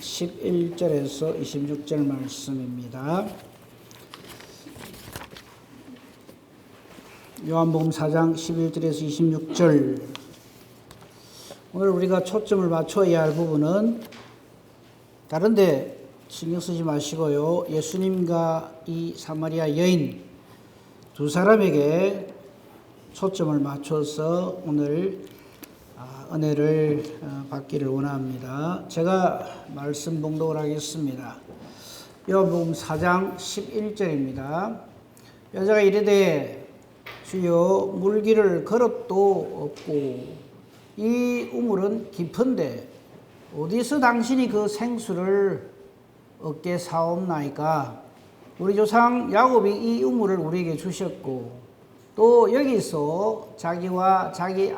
11절에서 26절 말씀입니다. 요한복음 4장 11절에서 26절. 오늘 우리가 초점을 맞춰야 할 부분은 다른데 신경 쓰지 마시고요. 예수님과 이 사마리아 여인 두 사람에게 초점을 맞춰서 오늘 은혜를 받기를 원합니다. 제가 말씀 봉독을 하겠습니다. 요한복음 4장 11절입니다. 여자가 이르되 주여 물길을 걸어도 없고 이 우물은 깊은데 어디서 당신이 그 생수를 얻게 사옵나이까? 우리 조상 야곱이 이 우물을 우리에게 주셨고 또 여기서 자기와 자기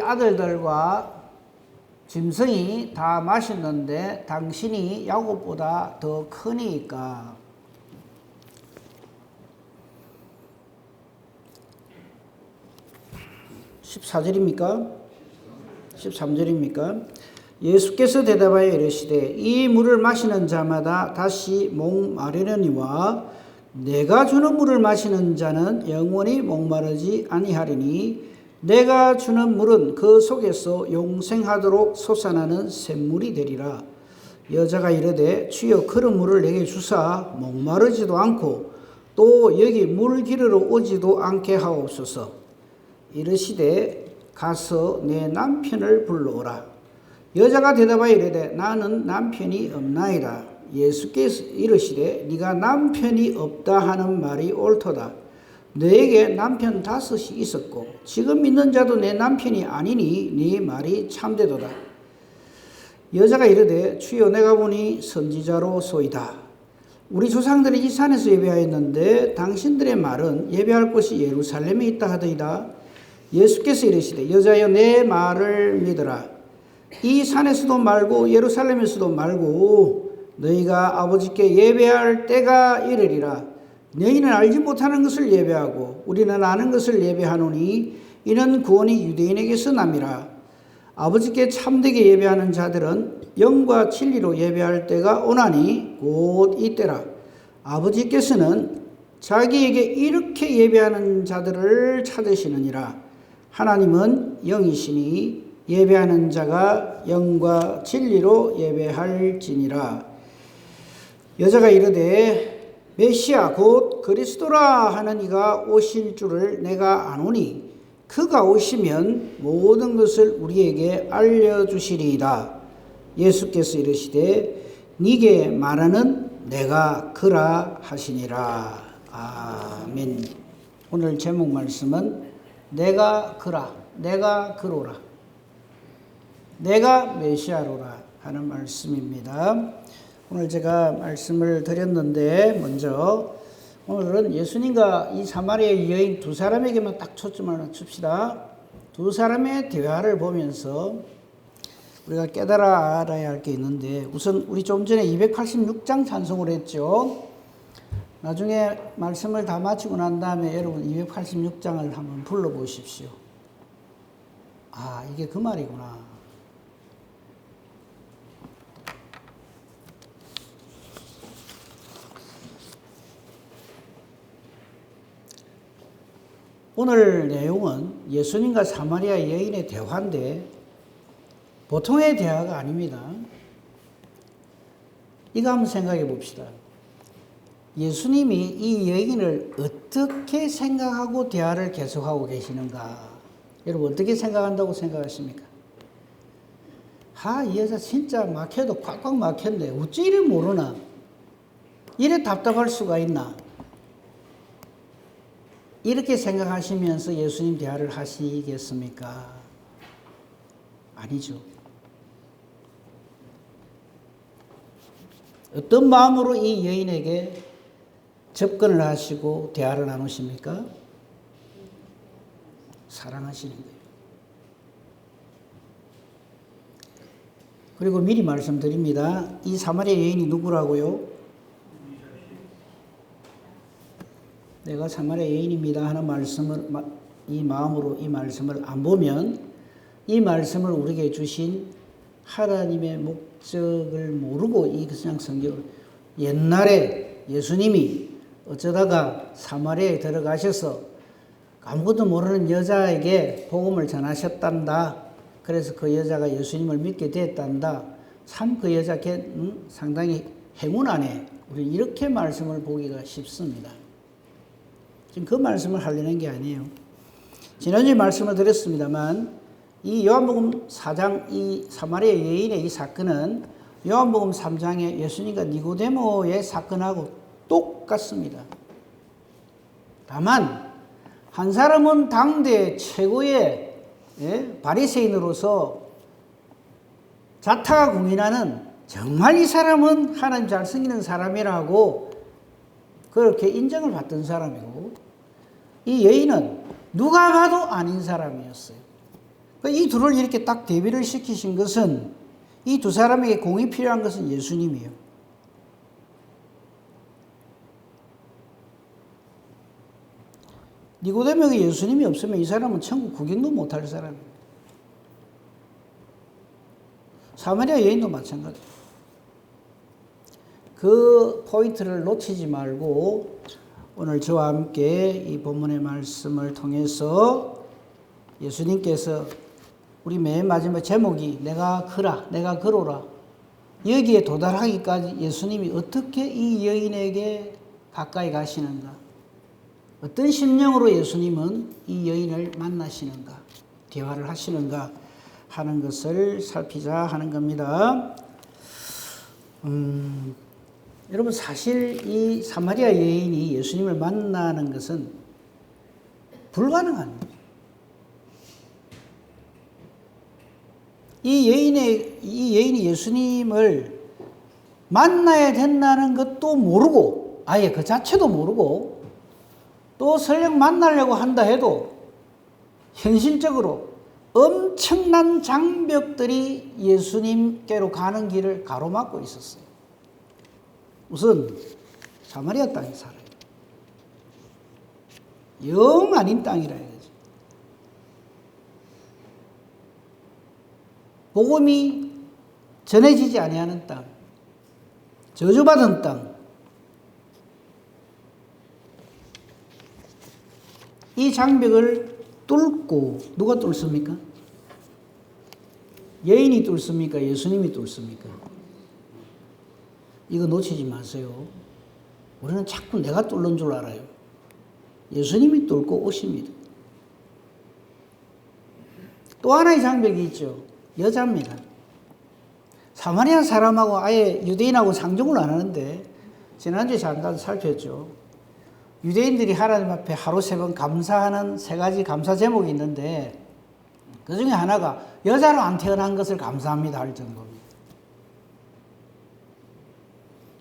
아들들과 짐승이 다 마셨는데 당신이 야곱보다 더 크니까. 14절입니까? 13절입니까? 예수께서 대답하여 이르시되 이 물을 마시는 자마다 다시 목마르려니와 내가 주는 물을 마시는 자는 영원히 목마르지 아니하리니 내가 주는 물은 그 속에서 영생하도록 솟아나는 샘물이 되리라. 여자가 이르되 주여 그런 물을 내게 주사 목마르지도 않고 또 여기 물 기르러 오지도 않게 하옵소서. 이르시되 가서 내 남편을 불러오라. 여자가 대답하여 이르되 나는 남편이 없나이다. 예수께서 이르시되 네가 남편이 없다 하는 말이 옳도다. 너에게 남편 5이 있었고 지금 있는 자도 내 남편이 아니니 네 말이 참되도다. 여자가 이르되 주여 내가 보니 선지자로소이다. 우리 조상들이 이 산에서 예배하였는데 당신들의 말은 예배할 곳이 예루살렘에 있다 하더이다. 예수께서 이르시되 여자여 내 말을 믿으라. 이 산에서도 말고 예루살렘에서도 말고 너희가 아버지께 예배할 때가 이르리라. 너희는 알지 못하는 것을 예배하고 우리는 아는 것을 예배하노니 이는 구원이 유대인에게서 남이라. 아버지께 참되게 예배하는 자들은 영과 진리로 예배할 때가 오나니 곧 이때라. 아버지께서는 자기에게 이렇게 예배하는 자들을 찾으시느니라. 하나님은 영이시니 예배하는 자가 영과 진리로 예배할지니라. 여자가 이르되 메시아 곧 그리스도라 하는 이가 오실 줄을 내가 아노니 그가 오시면 모든 것을 우리에게 알려주시리이다. 예수께서 이르시되 네게 말하는 내가 그라 하시니라. 아멘. 오늘 제목 말씀은 내가 그라, 내가 그로라, 내가 메시아로라 하는 말씀입니다. 오늘 제가 말씀을 드렸는데 먼저 오늘은 예수님과 이 사마리아 여인 두 사람에게만 딱 초점을 맞춥시다. 두 사람의 대화를 보면서 우리가 깨달아 알아야 할 게 있는데 우선 우리 좀 전에 286장 찬송을 했죠. 나중에 말씀을 다 마치고 난 다음에 여러분 286장을 한번 불러보십시오. 아, 이게 그 말이구나. 오늘 내용은 예수님과 사마리아 여인의 대화인데 보통의 대화가 아닙니다. 이거 한번 생각해 봅시다. 예수님이 이 여인을 어떻게 생각하고 대화를 계속하고 계시는가? 여러분 어떻게 생각한다고 생각하십니까? 이 여자 진짜 막혀도 꽉꽉 막혔네. 어찌 이래 모르나? 이래 답답할 수가 있나? 이렇게 생각하시면서 예수님 대화를 하시겠습니까? 아니죠. 어떤 마음으로 이 여인에게 접근을 하시고 대화를 나누십니까? 사랑하시는 거예요. 그리고 미리 말씀드립니다. 이 사마리아 여인이 누구라고요? 내가 사마리아 여인입니다 하는 말씀을 이 마음으로 이 말씀을 안 보면 이 말씀을 우리에게 주신 하나님의 목적을 모르고 이 그냥 성경을 옛날에 예수님이 어쩌다가 사마리아에 들어가셔서 아무것도 모르는 여자에게 복음을 전하셨단다. 그래서 그 여자가 예수님을 믿게 됐단다. 참 그 여자 상당히 행운하네. 우리 이렇게 말씀을 보기가 쉽습니다. 지금 그 말씀을 하려는 게 아니에요. 지난주에 말씀을 드렸습니다만 이 요한복음 4장 이 사마리아 여인의 이 사건은 요한복음 3장의 예수님과 니고데모의 사건하고 똑같습니다. 다만 한 사람은 당대 최고의 바리새인으로서 자타가 공인하는 정말 이 사람은 하나님 잘 섬기는 사람이라고 그렇게 인정을 받던 사람이고 이 여인은 누가 봐도 아닌 사람이었어요. 이 둘을 이렇게 딱 대비를 시키신 것은 이 두 사람에게 공이 필요한 것은 예수님이에요. 니고데모에게 예수님이 없으면 이 사람은 천국 구경도 못할 사람이에요. 사마리아 여인도 마찬가지예요. 그 포인트를 놓치지 말고 오늘 저와 함께 이 본문의 말씀을 통해서 예수님께서 우리 맨 마지막 제목이 내가 그라 내가 그로라 여기에 도달하기까지 예수님이 어떻게 이 여인에게 가까이 가시는가, 어떤 심령으로 예수님은 이 여인을 만나시는가, 대화를 하시는가 하는 것을 살피자 하는 겁니다. 여러분 사실 이 사마리아 여인이 예수님을 만나는 것은 불가능합니다. 이 여인이 예수님을 만나야 된다는 것도 모르고 아예 그 자체도 모르고 또 설령 만나려고 한다 해도 현실적으로 엄청난 장벽들이 예수님께로 가는 길을 가로막고 있었어요. 우선 사마리아 땅에 살아요. 영 아닌 땅이라 해야지. 복음이 전해지지 아니하는 땅, 저주받은 땅. 이 장벽을 뚫고 누가 뚫습니까? 여인이 뚫습니까? 예수님이 뚫습니까? 이거 놓치지 마세요. 우리는 자꾸 내가 뚫는 줄 알아요. 예수님이 뚫고 오십니다. 또 하나의 장벽이 있죠. 여자입니다. 사마리아 사람하고 아예 유대인하고 상종을 안 하는데 지난주에 잠깐 살폈죠. 유대인들이 하나님 앞에 하루 3번 감사하는 3가지 감사 제목이 있는데 그 중에 하나가 여자로 안 태어난 것을 감사합니다 할 정도입니다.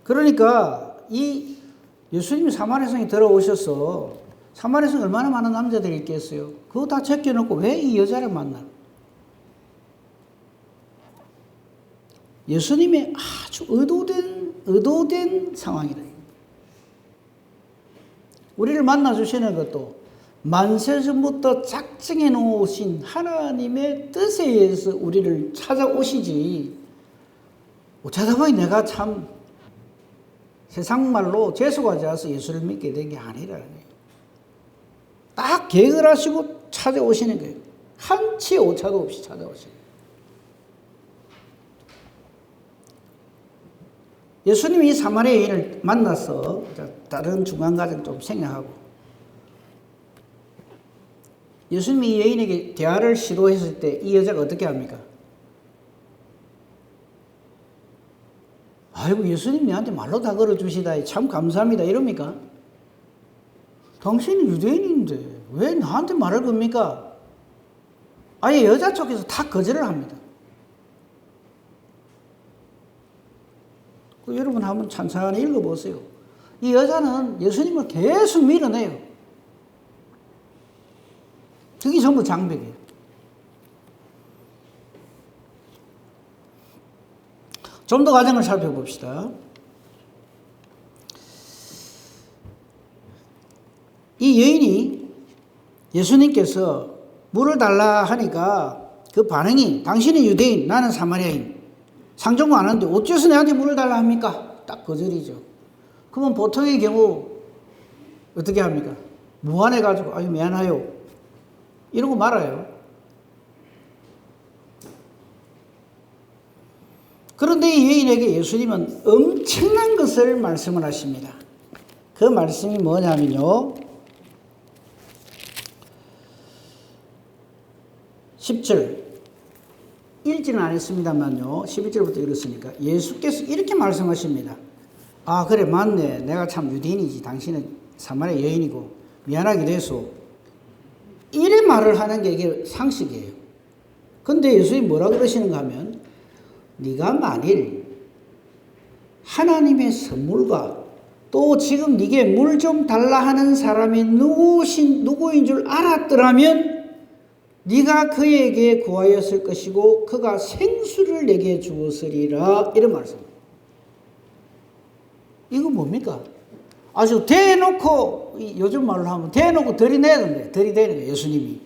그러니까 이 예수님이 사마리아 성에 들어오셔서 사마리아 성에 얼마나 많은 남자들이 있겠어요. 그거 다 제껴놓고 왜 이 여자를 만나? 예수님의 아주 의도된 상황이다. 우리를 만나주시는 것도 만세전부터 작정해 놓으신 하나님의 뜻에 의해서 우리를 찾아오시지 어쩌다 보니 내가 참 세상 말로 재수가 좋아서 예수를 믿게 된 게 아니라는 거예요. 딱 계획을 하시고 찾아오시는 거예요. 한치의 오차도 없이 찾아오시는 거예요. 예수님이 이 사마리아 여인을 만나서 다른 중간 과정 좀 생략하고 예수님이 이 여인에게 대화를 시도했을 때 이 여자가 어떻게 합니까? 아이고 예수님 내한테 말로 다 걸어주시다 참 감사합니다 이럽니까? 당신이 유대인인데 왜 나한테 말을 겁니까? 아예 여자 쪽에서 다 거절을 합니다. 여러분 한번 찬찬히 읽어보세요. 이 여자는 예수님을 계속 밀어내요. 그게 전부 장벽이에요. 좀 더 과정을 살펴봅시다. 이 여인이 예수님께서 물을 달라 하니까 그 반응이 당신은 유대인, 나는 사마리아인. 상종도 안 하는데 어째서 내한테 물을 달라 합니까? 딱 거절이죠. 그러면 보통의 경우 어떻게 합니까? 무안해가지고 아유 미안해요. 이러고 말아요. 그런데 이 여인에게 예수님은 엄청난 것을 말씀을 하십니다. 그 말씀이 뭐냐면요. 10절 읽지는 않았습니다만요. 11절부터 읽었으니까 예수께서 이렇게 말씀하십니다. 아 그래 맞네. 내가 참 유대인이지. 당신은 사마리아 여인이고 미안하기도 해서. 이래 말을 하는 게 이게 상식이에요. 근데 예수님이 뭐라 그러시는가 하면 네가 만일 하나님의 선물과 또 지금 네게 물 좀 달라 하는 사람이 누구인 줄 알았더라면 네가 그에게 구하였을 것이고 그가 생수를 내게 주었으리라. 이런 말씀. 이거 뭡니까? 아주 대놓고 요즘 말로 하면 대놓고 들이대는 거예요. 예수님이.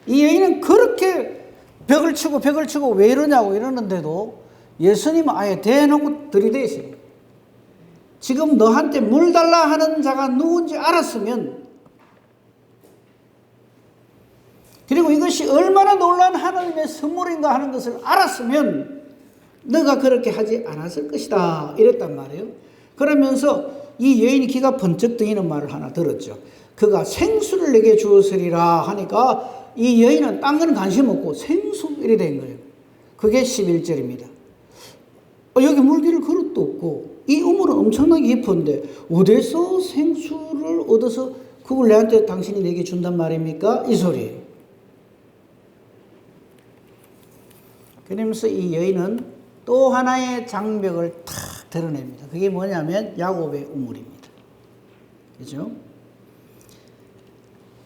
이 여인은 그렇게 벽을 치고 왜 이러냐고 이러는데도 예수님은 아예 대놓고 들이대세요. 지금 너한테 물 달라 하는 자가 누군지 알았으면, 그리고 이것이 얼마나 놀라운 하나님의 선물인가 하는 것을 알았으면 너가 그렇게 하지 않았을 것이다. 이랬단 말이에요. 그러면서 이 여인이 귀가 번쩍 뜨이는 말을 하나 들었죠. 그가 생수를 내게 주었으리라 하니까 이 여인은 딴 건 관심 없고 생수 이래 된 거예요. 그게 11절입니다. 여기 물기를 그릇도 없고 이 우물은 엄청나게 깊은데 어디서 생수를 얻어서 그걸 내한테 당신이 내게 준단 말입니까? 이 소리예요. 그러면서 이 여인은 또 하나의 장벽을 탁 드러냅니다. 그게 뭐냐면 야곱의 우물입니다. 그죠?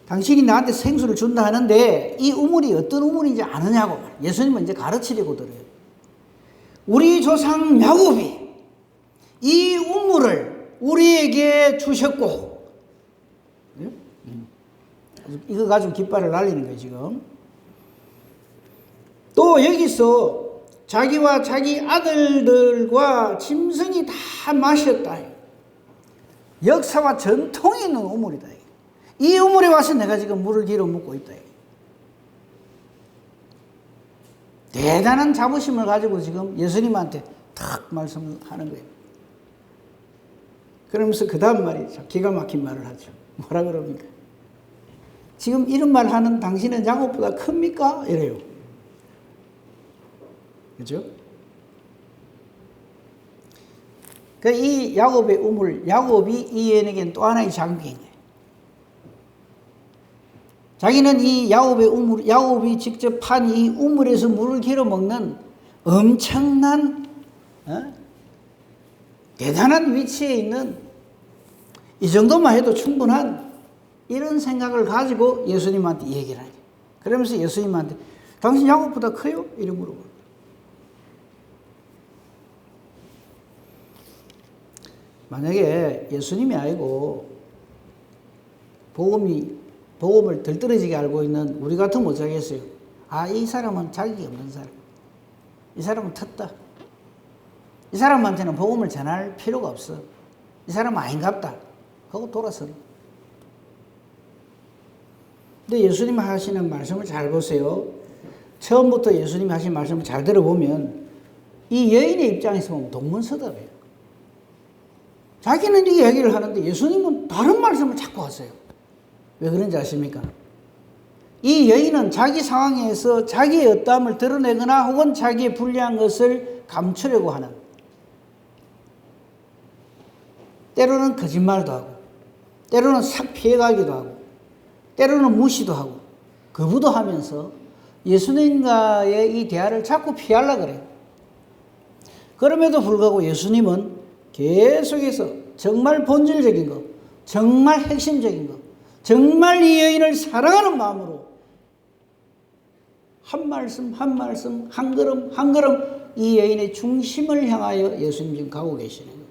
당신이 나한테 생수를 준다 하는데 이 우물이 어떤 우물인지 아느냐고 예수님은 이제 가르치려고 들어요. 우리 조상 야곱이 이 우물을 우리에게 주셨고, 이거 가지고 깃발을 날리는 거예요 지금. 또 여기서 자기와 자기 아들들과 짐승이 다 마셨다. 역사와 전통이 있는 우물이다. 이 우물에 와서 내가 지금 물을 길어 묻고 있다. 대단한 자부심을 가지고 지금 예수님한테 탁 말씀을 하는 거예요. 그러면서 그 다음 말이 참 기가 막힌 말을 하죠. 뭐라 그럽니까? 지금 이런 말 하는 당신은 야곱보다 큽니까? 이래요. 그죠? 이 야곱의 우물, 야곱이 이 여인에게는 또 하나의 장비인 거예요. 자기는 이 야곱의 우물, 야곱이 직접 판 이 우물에서 물을 길어 먹는 엄청난 대단한 위치에 있는, 이 정도만 해도 충분한 이런 생각을 가지고 예수님한테 얘기를 하죠. 그러면서 예수님한테 당신 야곱보다 커요? 이렇게 물어봐요. 만약에 예수님이 아니고 복음을 덜떨어지게 알고 있는 우리 같으면 어쩌겠어요? 아, 이 사람은 자격이 없는 사람. 이 사람은 텄다. 이 사람한테는 복음을 전할 필요가 없어. 이 사람은 아닌갑다. 하고 돌아서는. 근데 예수님이 하시는 말씀을 잘 보세요. 처음부터 예수님이 하신 말씀을 잘 들어보면 이 여인의 입장에서 보면 동문서답이에요. 자기는 이 얘기를 하는데 예수님은 다른 말씀을 자꾸 하세요. 왜 그런지 아십니까? 이 여인은 자기 상황에서 자기의 어떠함을 드러내거나 혹은 자기의 불리한 것을 감추려고 하는, 때로는 거짓말도 하고 때로는 싹 피해가기도 하고 때로는 무시도 하고 거부도 하면서 예수님과의 이 대화를 자꾸 피하려고 그래요. 그럼에도 불구하고 예수님은 계속해서 정말 본질적인 것, 정말 핵심적인 것, 정말 이 여인을 사랑하는 마음으로 한 말씀 한 말씀, 한 걸음 한 걸음 이 여인의 중심을 향하여 예수님 지금 가고 계시는 거예요.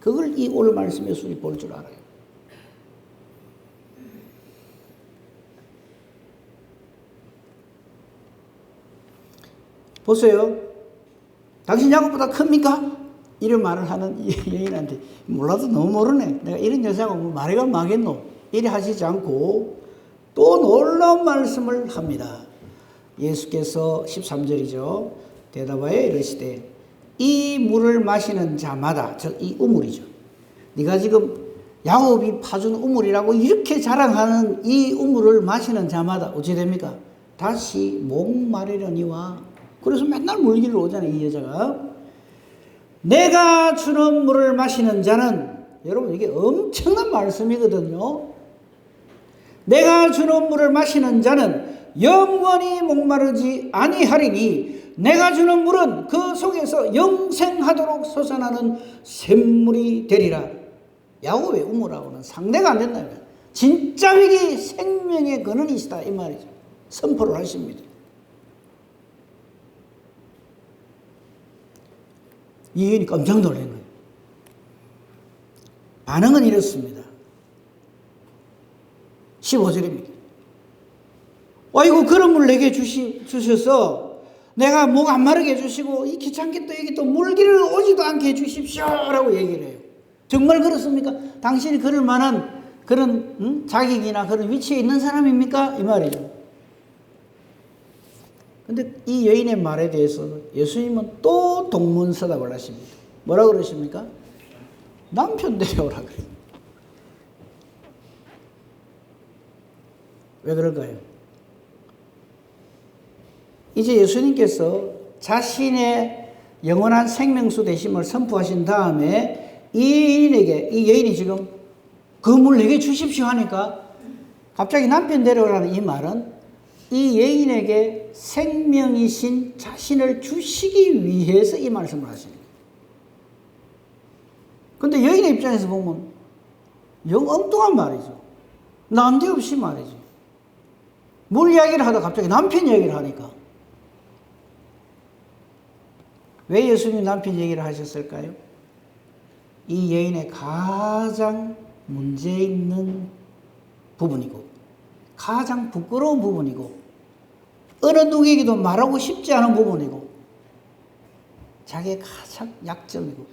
그걸 이 오늘 말씀 예수님이 볼 줄 알아요. 보세요. 당신 야곱보다 큽니까? 이런 말을 하는 여인한테 몰라도 너무 모르네. 내가 이런 여자가 뭐 말해가 마겠노. 이래 하시지 않고 또 놀라운 말씀을 합니다. 예수께서 13절이죠. 대답하여 이르시되 이 물을 마시는 자마다, 즉 이 우물이죠. 네가 지금 야곱이 파준 우물이라고 이렇게 자랑하는 이 우물을 마시는 자마다 어찌 됩니까? 다시 목마르려니와. 그래서 맨날 물기를 오잖아요, 이 여자가. 내가 주는 물을 마시는 자는, 여러분 이게 엄청난 말씀이거든요. 내가 주는 물을 마시는 자는 영원히 목마르지 아니하리니 내가 주는 물은 그 속에서 영생하도록 솟아나는 샘물이 되리라. 야곱의 우물하고는 상대가 안 된다. 진짜 이게 생명의 근원이시다 이 말이죠. 선포를 하십니다. 이 여인이 깜짝 놀란 거예요. 반응은 이렇습니다. 15절입니다. 아이고 그런 물 내게 주셔서 내가 목 안 마르게 해주시고 이 귀찮게 또 여기 또 물기를 오지도 않게 해주십시오 라고 얘기를 해요. 정말 그렇습니까? 당신이 그럴 만한 그런 자격이나 그런 위치에 있는 사람입니까? 이 말이죠. 근데 이 여인의 말에 대해서 예수님은 또 동문서답을 하십니다. 뭐라고 그러십니까? 남편 데려오라 그래요. 왜 그럴까요? 이제 예수님께서 자신의 영원한 생명수 되심을 선포하신 다음에 이 여인이 지금 그 물 내게 주십시오 하니까 갑자기 남편 데려오라는 이 말은 이 여인에게 생명이신 자신을 주시기 위해서 이 말씀을 하시는 거예요. 그런데 여인의 입장에서 보면 영 엉뚱한 말이죠. 난데없이 말이죠. 물 이야기를 하다 갑자기 남편 이야기를 하니까. 왜 예수님이 남편 얘기를 하셨을까요? 이 여인의 가장 문제 있는 부분이고 가장 부끄러운 부분이고 어느 누구에게도 말하고 싶지 않은 부분이고 자기의 가장 약점이고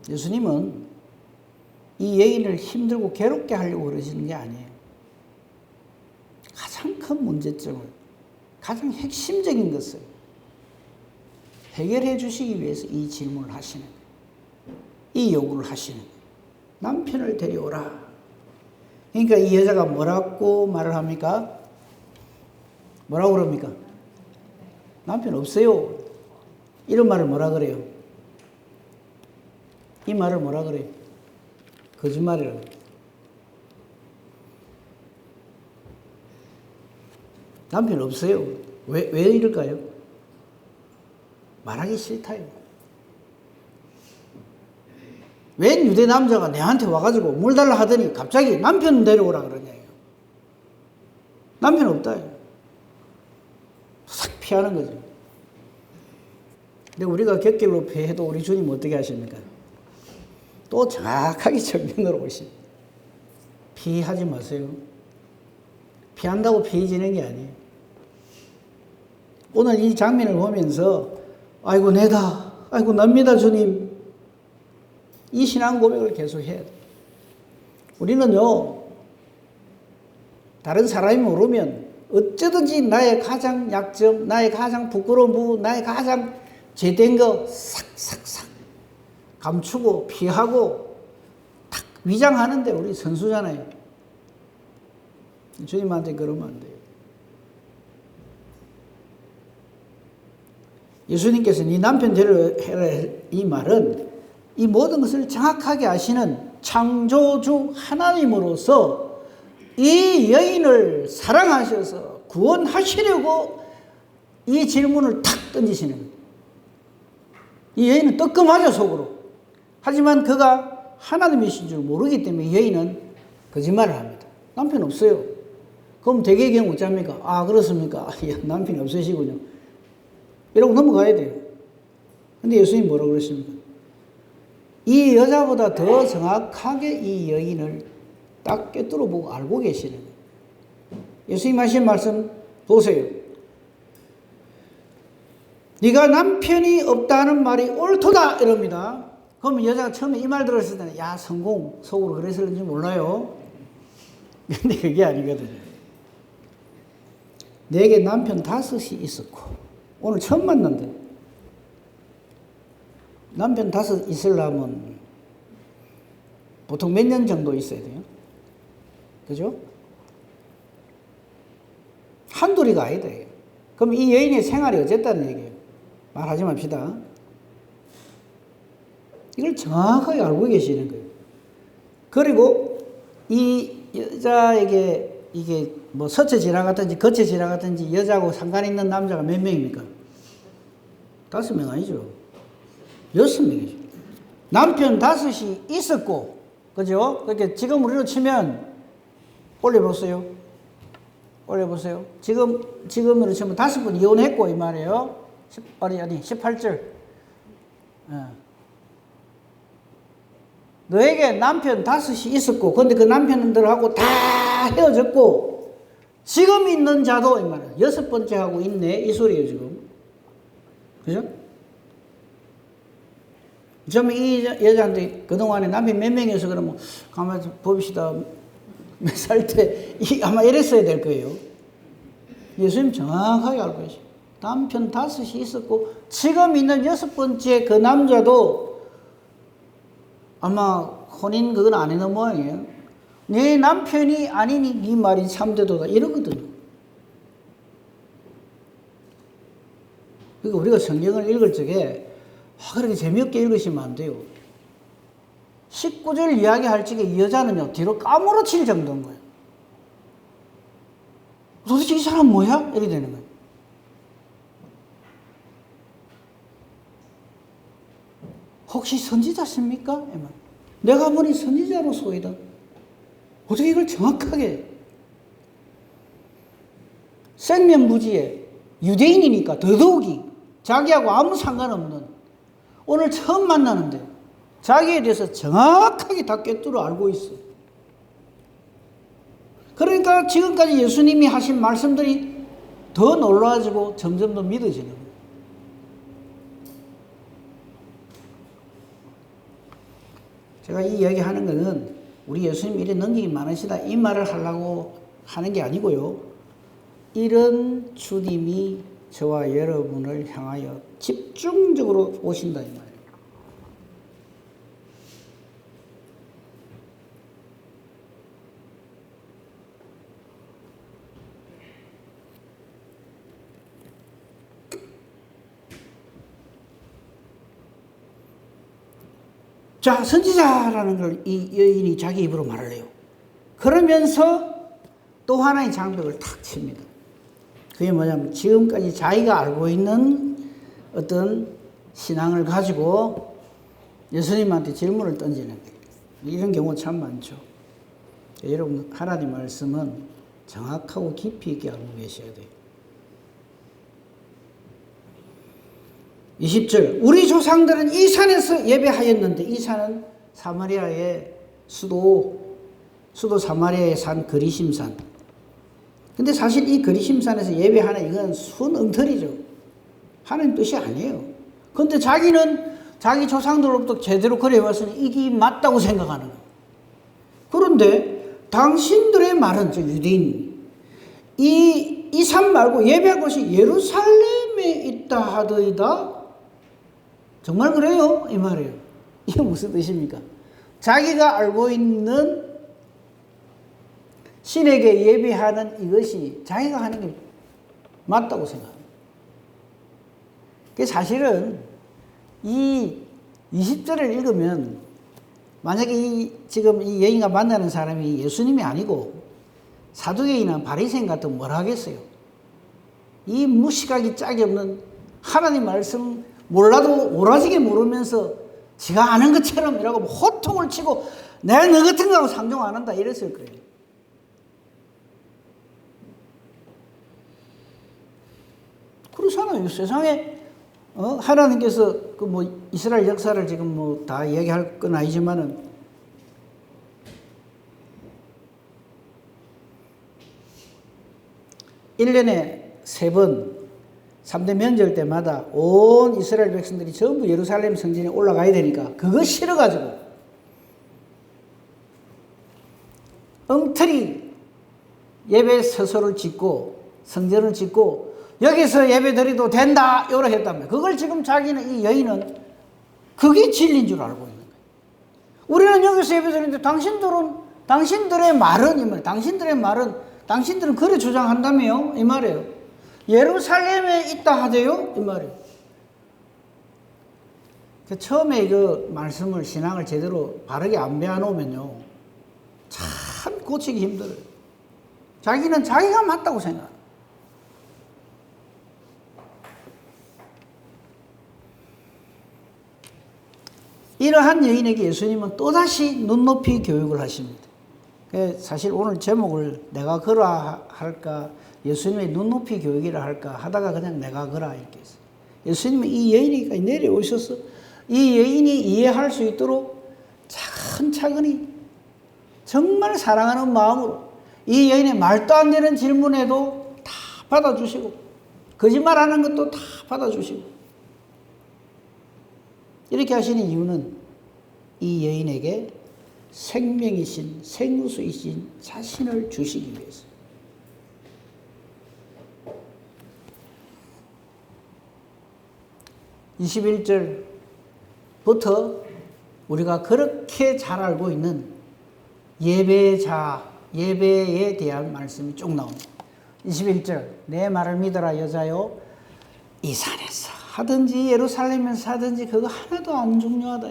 예수님은 이 여인을 힘들고 괴롭게 하려고 그러시는 게 아니에요. 가장 큰 문제점을 가장 핵심적인 것을 해결해 주시기 위해서 이 질문을 하시는 거예요. 이 요구를 하시는 거예요. 남편을 데려오라. 그러니까 이 여자가 뭐라고 말을 합니까? 뭐라고 그럽니까? 남편 없어요. 이런 말을 뭐라 그래요? 이 말을 뭐라 그래요? 거짓말이라고. 남편 없어요. 왜 이럴까요? 말하기 싫다요. 웬 유대 남자가 내한테 와가지고 물 달라 하더니 갑자기 남편 데려오라 그러냐요. 남편 없다요. 싹 피하는 거죠. 근데 우리가 곁길로 피해도 우리 주님 어떻게 하십니까? 또 정확하게 정면으로 오십니다. 피하지 마세요. 피한다고 피해지는 게 아니에요. 오늘 이 장면을 보면서 아이고 내다, 아이고 납니다 주님. 이 신앙 고백을 계속 해야 돼요. 우리는요, 다른 사람이 모르면 어쩌든지 나의 가장 약점, 나의 가장 부끄러운 부분, 나의 가장 죄된 거 싹싹싹 감추고 피하고 탁 위장하는데 우리 선수잖아요. 주님한테 그러면 안 돼요. 예수님께서 네 남편 데려라 이 말은 이 모든 것을 정확하게 아시는 창조주 하나님으로서 이 여인을 사랑하셔서 구원하시려고 이 질문을 탁 던지시는 거예요. 이 여인은 뜨끔하죠, 속으로. 하지만 그가 하나님이신 줄 모르기 때문에 이 여인은 거짓말을 합니다. 남편 없어요. 그럼 대개의 경우 어쩝니까? 아, 그렇습니까? 남편이 없으시군요. 이러고 넘어가야 돼요. 근데 예수님이 뭐라고 그러십니까? 이 여자보다 더 정확하게 이 여인을 딱 꿰뚫어 보고 알고 계시는 거예요. 예수님 하신 말씀 보세요. 네가 남편이 없다는 말이 옳도다 이럽니다. 그러면 여자가 처음에 이 말 들었을 때는 야 성공 속으로 그랬을지 몰라요. 근데 그게 아니거든요. 내게 남편 5이 있었고 오늘 처음 만난대. 남편 5 있으려면 보통 몇 년 정도 있어야 돼요? 그죠? 한둘이가 아니다. 그럼 이 여인의 생활이 어쨌다는 얘기예요. 말하지 맙시다. 이걸 정확하게 알고 계시는 거예요. 그리고 이 여자에게 이게 뭐 서체 지나갔든지 거체 지나갔든지 여자하고 상관 있는 남자가 몇 명입니까? 5명 아니죠. 6명이죠. 남편 5이 있었고, 그죠? 그렇게 지금 우리로 치면 올려보세요. 올려보세요. 지금으로 치면 5분 이혼했고, 이 말이에요. 18절. 너에게 남편 5이 있었고, 근데 그 남편들하고 다 헤어졌고, 지금 있는 자도, 이 말이에요. 6번째 하고 있네. 이 소리예요, 지금. 그죠? 좀 이 여자한테 그동안에 남편 몇 명이어서 그러면, 가만히 봅시다. 몇 살 때, 아마 이랬어야 될 거예요. 예수님 정확하게 알고 계셔. 남편 5이 있었고, 지금 있는 6번째 그 남자도 아마 혼인 그건 안 해놓은 모양이에요. 내 남편이 아니니 네 말이 참되도다. 이러거든요. 그러니까 우리가 성경을 읽을 적에 그렇게 재미없게 읽으시면 안 돼요. 19절 이야기할 적에 이 여자는요, 뒤로 까무러칠 정도인 거예요. 도대체 이 사람 뭐야? 이렇게 되는 거예요. 혹시 선지자십니까? 내가 보니 선지자로소이다. 어떻게 이걸 정확하게 생면부지에 유대인이니까 더더욱이 자기하고 아무 상관없는 오늘 처음 만나는데 자기에 대해서 정확하게 다 꿰뚫어 알고 있어. 그러니까 지금까지 예수님이 하신 말씀들이 더 놀라워지고 점점 더 믿어지는 거예요. 제가 이 이야기 하는 것은 우리 예수님 이래 능력이 많으시다 이 말을 하려고 하는 게 아니고요. 이런 주님이 저와 여러분을 향하여 집중적으로 오신다 이 말이에요. 자, 선지자라는 걸 이 여인이 자기 입으로 말을 해요. 그러면서 또 하나의 장벽을 탁 칩니다. 그게 뭐냐면 지금까지 자기가 알고 있는 어떤 신앙을 가지고 예수님한테 질문을 던지는 거예요. 이런 경우 참 많죠. 여러분, 하나님 말씀은 정확하고 깊이 있게 알고 계셔야 돼요. 20절 우리 조상들은 이 산에서 예배하였는데 이 산은 사마리아의 수도 사마리아의 산 그리심산. 근데 사실 이 그리심산에서 예배하는 이건 순 엉터리죠. 하나님 뜻이 아니에요. 근데 자기는 자기 조상들로부터 제대로 그래왔으니 이게 맞다고 생각하는 거예요. 그런데 당신들의 말은 저 유대인 이 산 말고 예배할 곳이 예루살렘에 있다 하더이다. 정말 그래요? 이 말이에요. 이게 무슨 뜻입니까? 자기가 알고 있는 신에게 예배하는 이것이 자기가 하는 게 맞다고 생각합니다. 사실은 이 20절을 읽으면 만약에 지금 이 여인과 만나는 사람이 예수님이 아니고 사두개인이나 바리새인 같으면 뭘 하겠어요? 이 무식하기 짝이 없는 하나님 말씀 몰라도 오라지게 모르면서 지가 아는 것처럼 이라고 호통을 치고 내가 너 같은 거하고 상종 안 한다 이랬을 거예요. 그렇잖아요. 세상에 하나님께서 그 뭐 이스라엘 역사를 지금 뭐 다 이야기할 건 아니지만은 1년에 3번 3대 명절 때마다 온 이스라엘 백성들이 전부 예루살렘 성전에 올라가야 되니까 그거 싫어가지고 엉터리 예배 서소를 짓고 성전을 짓고 여기서 예배 드려도 된다 이렇게 했다며. 그걸 지금 자기는 이 여인은 그게 진리인 줄 알고 있는 거예요. 우리는 여기서 예배 드리는데 당신들의 말은 이 말, 당신들은 그래 주장한다며요 이 말이에요. 예루살렘에 있다 하대요 이 말이에요. 처음에 그 말씀을 신앙을 제대로 바르게 안 배워놓으면요 참 고치기 힘들어요. 자기는 자기가 맞다고 생각해요. 이러한 여인에게 예수님은 또다시 눈높이 교육을 하십니다. 사실 오늘 제목을 내가 그라 할까 예수님의 눈높이 교육이라 할까 하다가 그냥 내가 그라 이렇게 했어요. 예수님은 이 여인에게 내려오셔서 이 여인이 이해할 수 있도록 차근차근히 정말 사랑하는 마음으로 이 여인의 말도 안 되는 질문에도 다 받아주시고 거짓말하는 것도 다 받아주시고 이렇게 하시는 이유는 이 여인에게 생명이신 생수이신 자신을 주시기 위해서. 21절부터 우리가 그렇게 잘 알고 있는 예배에 대한 말씀이 쭉 나옵니다. 21절 내 말을 믿어라 여자요 이 산에서 하든지 예루살렘에서 하든지 그거 하나도 안 중요하다.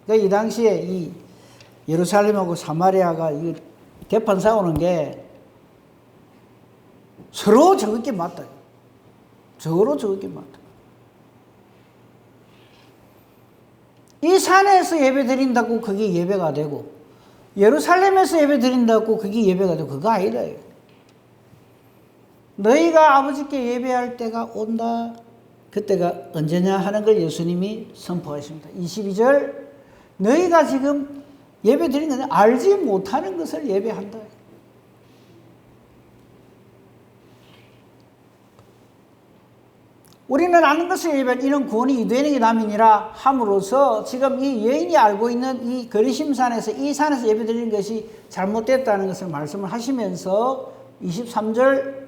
그러니까 이 당시에 이 예루살렘하고 사마리아가 이 대판 싸우는 게 서로 저것게 맞다. 서로 저것게 맞다. 이 산에서 예배 드린다고 그게 예배가 되고 예루살렘에서 예배 드린다고 그게 예배가 되고 그거 아니다. 너희가 아버지께 예배할 때가 온다. 그때가 언제냐 하는 걸 예수님이 선포하십니다. 22절 너희가 지금 예배 드리는 건 알지 못하는 것을 예배한다. 우리는 아는 것을 예배한 이는 구원이 유대인에게 남이니라 함으로써 지금 이 여인이 알고 있는 이 거리심산에서 이 산에서 예배 드리는 것이 잘못됐다는 것을 말씀을 하시면서 23절,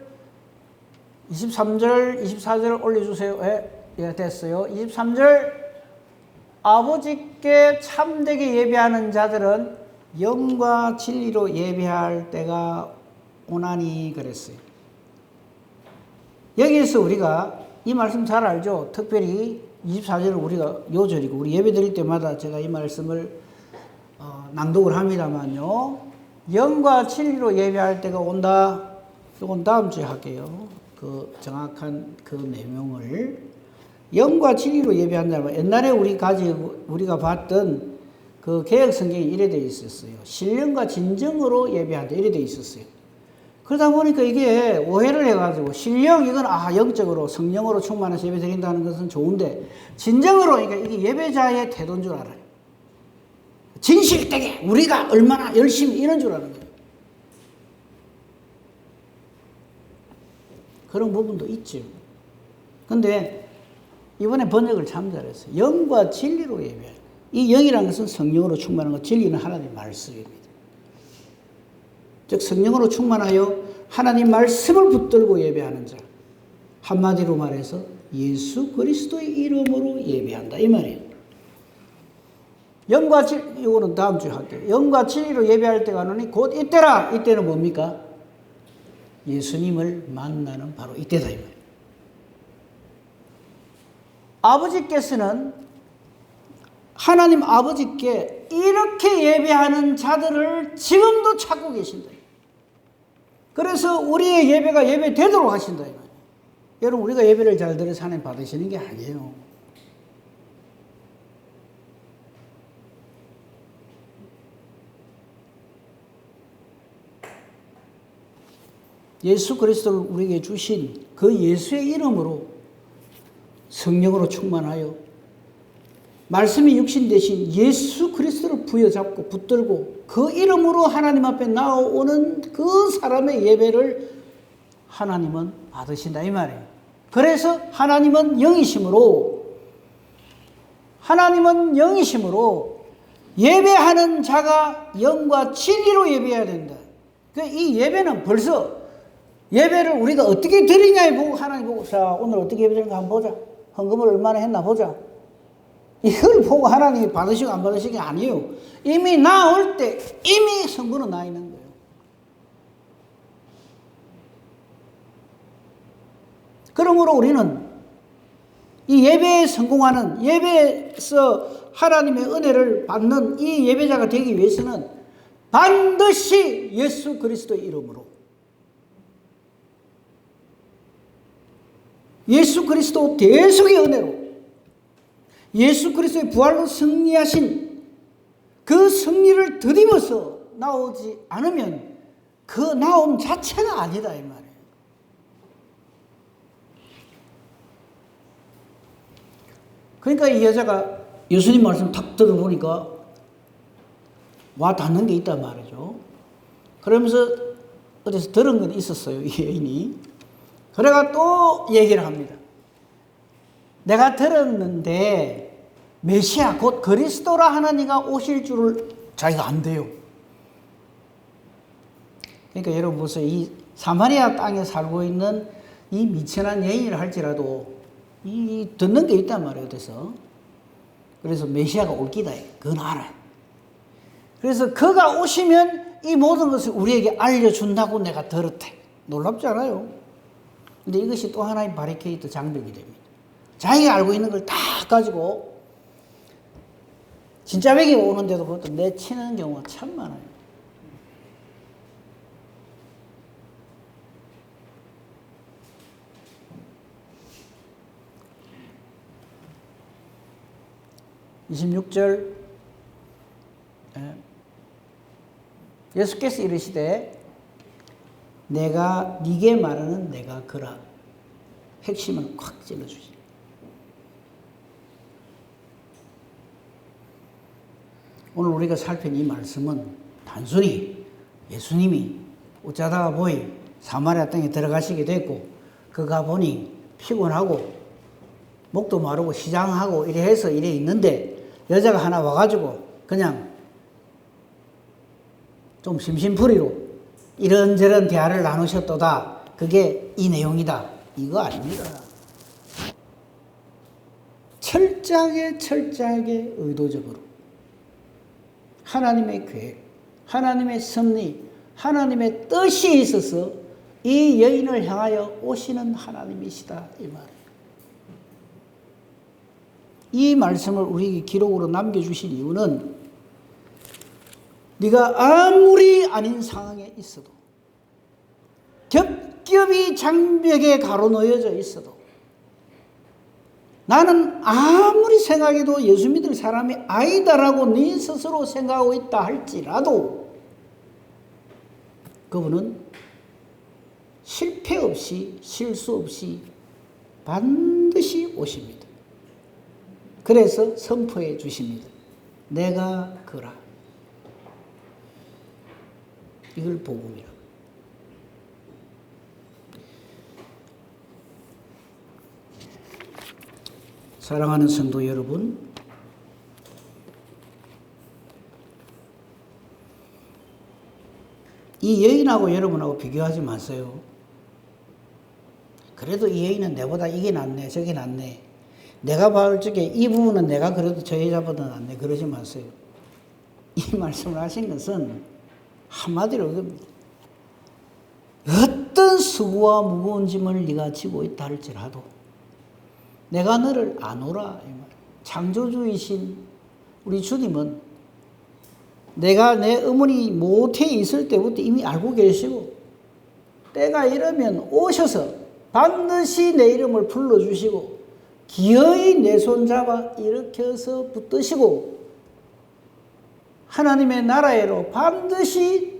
24절 올려주세요. 예, 됐어요. 23절 아버지께 참되게 예배하는 자들은 영과 진리로 예배할 때가 오나니 그랬어요. 여기에서 우리가 이 말씀 잘 알죠? 특별히 24절은 우리가 요절이고 우리 예배 드릴 때마다 제가 이 말씀을 낭독을 합니다만요. 영과 진리로 예배할 때가 온다. 이건 다음 주에 할게요. 그 정확한 그 내용을 영과 진리로 예배한다면 옛날에 우리가 봤던 그 개혁 성경이 이래 돼 있었어요. 신령과 진정으로 예배한다 이래 돼 있었어요. 그러다 보니까 이게 오해를 해가지고 신령 이건 영적으로 성령으로 충만해서 예배 드린다는 것은 좋은데 진정으로 그러니까 이게 예배자의 태도인 줄 알아요. 진실되게 우리가 얼마나 열심히 이런 줄 아는 거예요. 그런 부분도 있죠. 근데 이번에 번역을 참 잘했어요. 영과 진리로 예배해요. 이 영이라는 것은 성령으로 충만한 것, 진리는 하나님의 말씀입니다. 즉 성령으로 충만하여 하나님 말씀을 붙들고 예배하는 자. 한마디로 말해서 예수 그리스도의 이름으로 예배한다 이 말이에요. 영과 진리, 이거는 다음 주에 할게요. 영과 진리로 예배할 때가 오니 곧 이때라. 이때는 뭡니까? 예수님을 만나는 바로 이때다 이 말이에요. 아버지께서는 하나님 아버지께 이렇게 예배하는 자들을 지금도 찾고 계신다. 그래서 우리의 예배가 예배 되도록 하신다. 여러분 우리가 예배를 잘 드려서 하나님 받으시는 게 아니에요. 예수 그리스도를 우리에게 주신 그 예수의 이름으로 성령으로 충만하여 말씀이 육신 되신 예수 그리스도를 부여잡고 붙들고 그 이름으로 하나님 앞에 나오는 그 사람의 예배를 하나님은 받으신다 이 말이에요. 그래서 하나님은 영이심으로 예배하는 자가 영과 진리로 예배해야 된다. 이 예배는 벌써 예배를 우리가 어떻게 드리냐에 보고 하나님 보고 자 오늘 어떻게 예배드리는가 한번 보자. 헌금을 얼마나 했나 보자. 이걸 보고 하나님이 받으시고 안 받으시는 게 아니에요. 이미 나올 때 이미 성부는 나 있는 거예요. 그러므로 우리는 이 예배에 성공하는 예배에서 하나님의 은혜를 받는 이 예배자가 되기 위해서는 반드시 예수 그리스도의 이름으로 예수 그리스도 대속의 은혜로 예수 그리스도의 부활로 승리하신 그 승리를 드리면서 나오지 않으면 그 나옴 자체가 아니다 이 말이에요. 그러니까 이 여자가 예수님 말씀 탁 들어보니까 와 닿는 게 있단 말이죠. 그러면서 어디서 들은 건 있었어요 이 여인이. 그래가 또 얘기를 합니다. 내가 들었는데 메시아 곧 그리스도라 하나니가 오실 줄을 자기가 안 돼요. 그러니까 여러분 보세요. 이 사마리아 땅에 살고 있는 이 미천한 여인이라 할지라도 이 듣는 게 있단 말이에요. 그래서 메시아가 올 기다. 그건 알아요. 그래서 그가 오시면 이 모든 것을 우리에게 알려준다고 내가 들었대. 놀랍지 않아요? 근데 이것이 또 하나의 바리케이트 장벽이 됩니다. 자기가 알고 있는 걸 다 가지고 진짜 백이 오는데도 그것도 내치는 경우가 참 많아요. (26절) 예수께서 이르시되 내가 네게 말하는 내가 그라. 핵심은 콱 찔러주시. 오늘 우리가 살핀 이 말씀은 단순히 예수님이 어쩌다가 보이 사마리아 땅에 들어가시게 됐고 그가 보니 피곤하고 목도 마르고 시장하고 이래 해서 이래 있는데 여자가 하나 와가지고 그냥 좀 심심풀이로 이런저런 대화를 나누셨도다. 그게 이 내용이다. 이거 아닙니다. 철저하게 의도적으로 하나님의 계획, 하나님의 섭리, 하나님의 뜻이 있어서 이 여인을 향하여 오시는 하나님이시다 이 말이에요. 이 말씀을 우리에게 기록으로 남겨주신 이유는 네가 아무리 아닌 상황에 있어도 겹겹이 장벽에 가로놓여져 있어도 나는 아무리 생각해도 예수 믿을 사람이 아니다라고 네 스스로 생각하고 있다 할지라도 그분은 실패 없이 실수 없이 반드시 오십니다. 그래서 선포해 주십니다. 내가 그라. 이걸 복음이라. 사랑하는 성도 여러분, 이 여인하고 여러분하고 비교하지 마세요. 그래도 이 여인은 내보다 이게 낫네, 저게 낫네. 내가 봐올 적에 이 부분은 내가 그래도 저 여자보다 낫네. 그러지 마세요. 이 말씀을 하신 것은 한마디로 이겁니다. 어떤 수고와 무거운 짐을 네가 지고 있다 할지라도 내가 너를 아노라. 창조주이신 우리 주님은 내가 내 어머니 모태에 있을 때부터 이미 알고 계시고 때가 이르면 오셔서 반드시 내 이름을 불러주시고 기어이 내 손잡아 일으켜서 붙드시고 하나님의 나라에로 반드시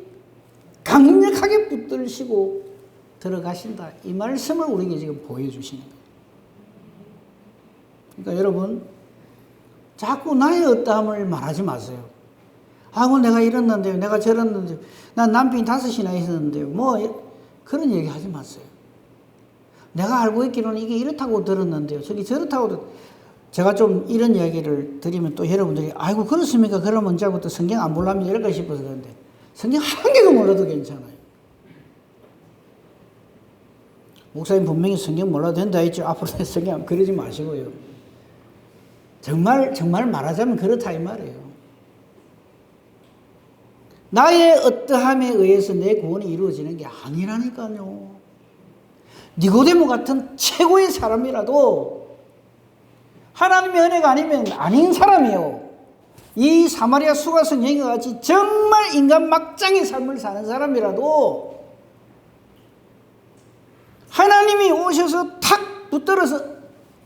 강력하게 붙들시고 들어가신다. 이 말씀을 우리에게 지금 보여주시는 거예요. 그러니까 여러분 자꾸 나의 어떠함을 말하지 마세요. 아이고 내가 이랬는데요, 내가 저랬는데요, 난 남편이 5이나 있었는데요, 뭐 그런 얘기 하지 마세요. 내가 알고 있기로는 이게 이렇다고 들었는데요, 저기 저렇다고. 제가 좀 이런 이야기를 드리면 또 여러분들이 아이고 그렇습니까? 그러면 이제부터 성경 안 보려면 이럴까 싶어서 그런데 성경 한 개도 몰라도 괜찮아요. 목사님 분명히 성경 몰라도 된다 했죠. 앞으로 성경 그러지 마시고요. 정말 말하자면 그렇다 이 말이에요. 나의 어떠함에 의해서 내 구원이 이루어지는 게 아니라니까요. 니고데모 같은 최고의 사람이라도 하나님의 은혜가 아니면 아닌 사람이요. 이 사마리아 수가성 여인과 같이 정말 인간 막장의 삶을 사는 사람이라도 하나님이 오셔서 탁 붙들어서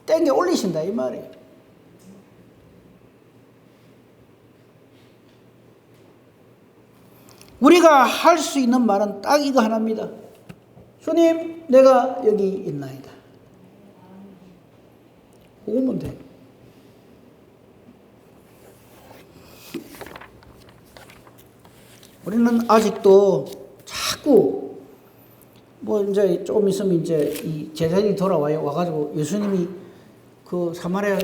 땡겨 올리신다 이 말이에요. 우리가 할 수 있는 말은 딱 이거 하나입니다. 주님, 내가 여기 있나이다. 그거면 돼. 우리는 아직도 자꾸 뭐 이제 조금 있으면 이제 이 제자들이 돌아와요. 와가지고 예수님이 그 사마리아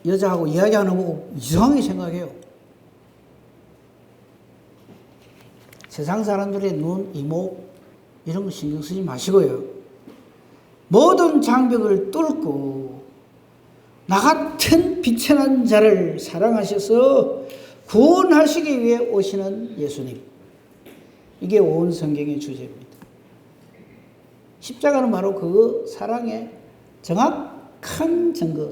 여자하고 이야기하는 거 보고 이상하게 생각해요. 세상 사람들의 눈, 이목 이런 거 신경 쓰지 마시고요. 모든 장벽을 뚫고 나 같은 비천한 자를 사랑하셔서 구원하시기 위해 오시는 예수님. 이게 온 성경의 주제입니다. 십자가는 바로 그 사랑의 정확한 증거.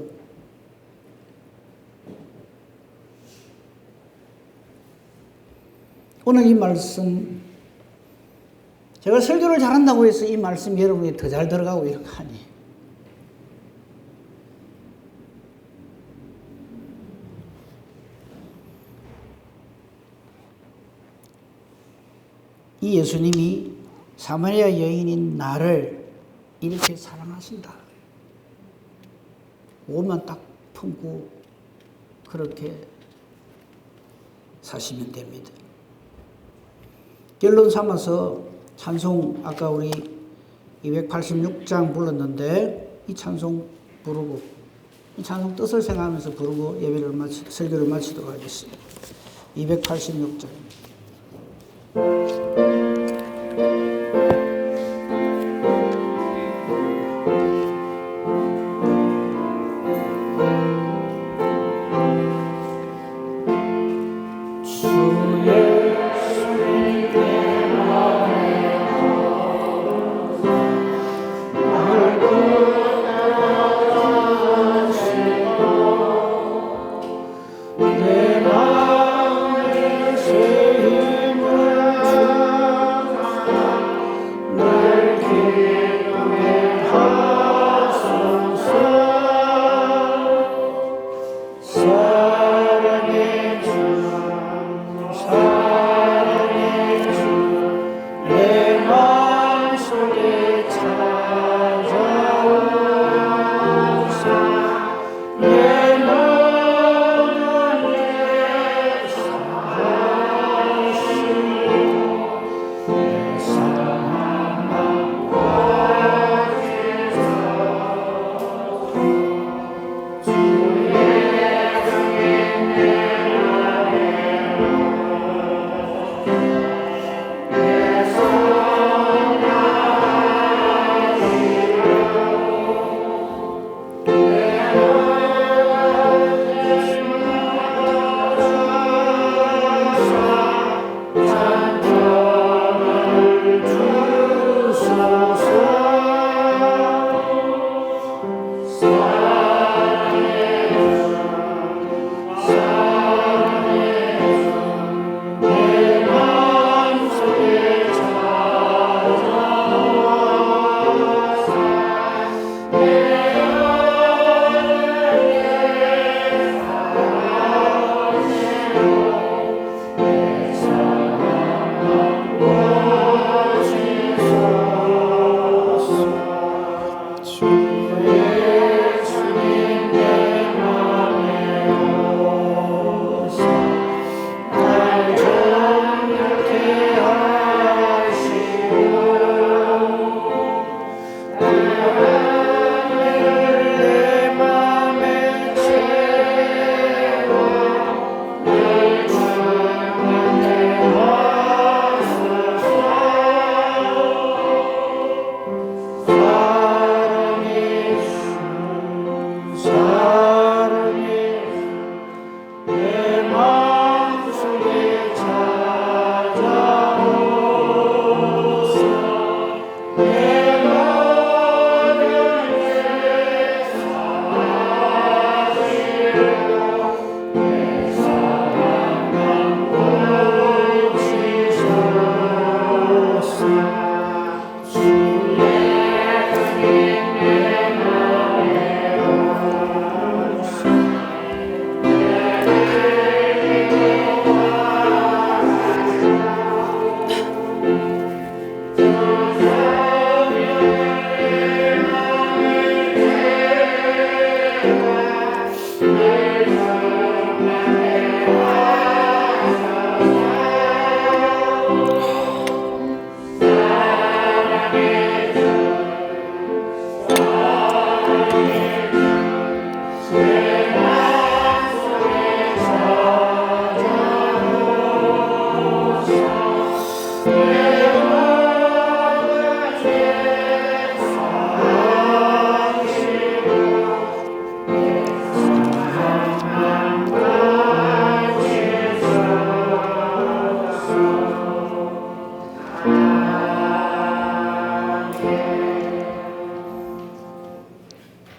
오늘 이 말씀, 제가 설교를 잘한다고 해서 이 말씀 여러분이 더 잘 들어가고 이런 거 아니에요. 이 예수님이 사마리아 여인인 나를 이렇게 사랑하신다. 옷만 딱 품고 그렇게 사시면 됩니다. 결론 삼아서 찬송, 아까 우리 286장 불렀는데 이 찬송 부르고 이 찬송 뜻을 생각하면서 부르고 설교를 마치도록 하겠습니다. 286장.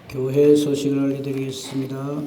교회 소식을 알려드리겠습니다.